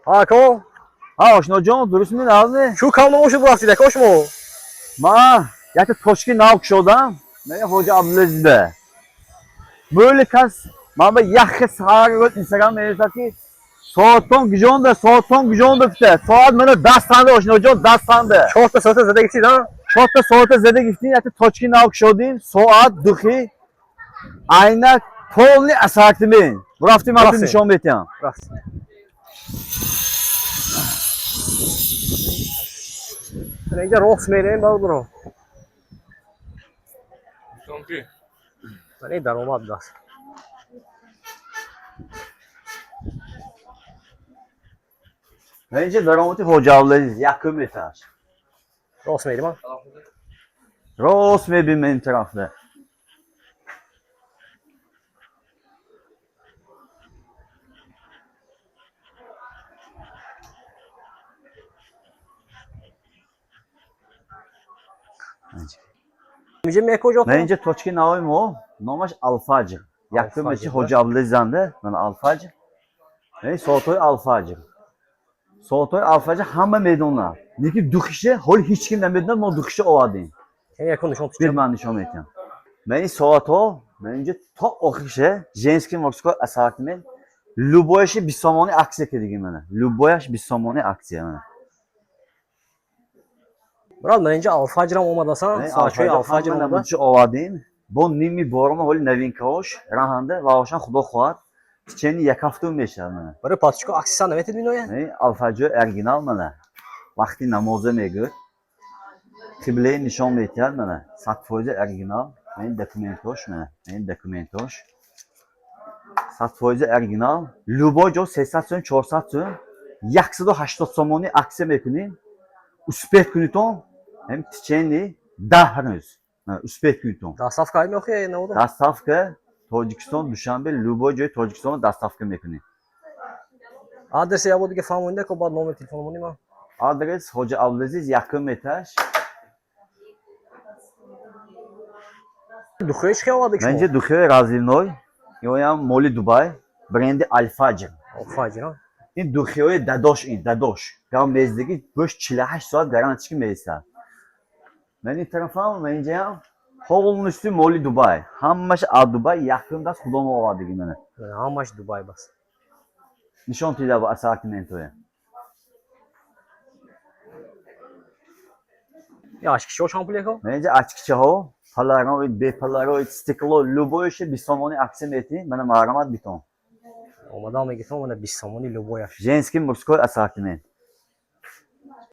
Ako, Ha oshnajon, durustmi nazdi? shu kamni o'sha bo'lasida, ko'shmo. Ma, yakka Toshkent navkshodam. Men Xo'ja Abdulazizda. Böyle kas, mana yaxshi saharga Instagram esaki soatdan güjonda fita. Soat mana dastanda oshnajon, dastanda. Shortda so'ta zada gitsin, ha? Shortda soatda zada gitsin, yakka Toshkent navkshodim. Soat duhi. Ayna polni asartimin. Bu hafta men nishon betyapman. Rast. Rengi Roxmere'nin bağlıdır. Sanki. Ne daromad das. Bence daromati Xo'ja Abdulaziz yakın metaj. Roxmeri mi? Rosme benim tarafta. Müce meko jota. Bence Toshkent navoim o. Nomash Alfajr. Yakın mechi Xo'ja Abdulazizda. Mana Alfajr. Ey So'toy Alfajr. So'toy Alfajr hamma maydonlar. Lekin duxishni hol hech kim bilmaydi, men duxishni ovadim. Sen yakın nişon Bir tutacağım. man nishon aytgan. Men So'to, bence to oxirigacha Jenskiy Moskva assortiment Luboyashi bisomoni aksiya kerak mana. Luboyash bisomoni aksiya mana. Bral bence Alfacıram olmadasan, Saçoy Alfacıram olmada. Buncha ovadim. Bu nimi borma hol novinka hoş. Rahanda va o'shan xudo xo'at. Kicheni yakaftum meshar mana. Bari patchko aksisan evet edin o ya. Ey Alfajr original mana. Vaqti namoza megir. Qiblay nishon aytgan mana. 100% original. Men dokumentosh mana. Men dokumentosh. 100% original. Lubojo 80 400. Yaksıdo 80 somoni aksiya mekunin. Uspet kuniton. Hem kicheni dahnuz. Uspet kuniton. Dastavka mı yok ya ne oldu? Dastavka Tojikiston Dushanbe Lubojo Tojikiston dastavka mekunin. Adresi ya bu dige falan oyunda ko bad nomer telefonumu ne mi? Adres Xo'ja Abdulaziz yakın etaj. Duxuya çıkıyor olmadı ki. Bence Duxoy Razilnoy. Yoyam Moli Dubai. Brendi Alfajr. Alfacıram. این دوخیای داداش گام مزدگی بهش 48 ساعت گارانتی میرسه من این طرفم من اینجا هولون üstü مولی دبی همش از دبی yakın da خودم آوردگی منه Yani how much Dubai bas? نشان تیده با اسارتیمنتوی Ya aşk şu şampanya ko. من اینجا açıkça ها پلاروی به پلاروی استیکلو لوبویش بیسامونی اکسیم ایتی منم آرامات بیتون Olmadı ama gitmem ona bir samuni lobo yaş. ژنسکی مسکو اسارتیمنت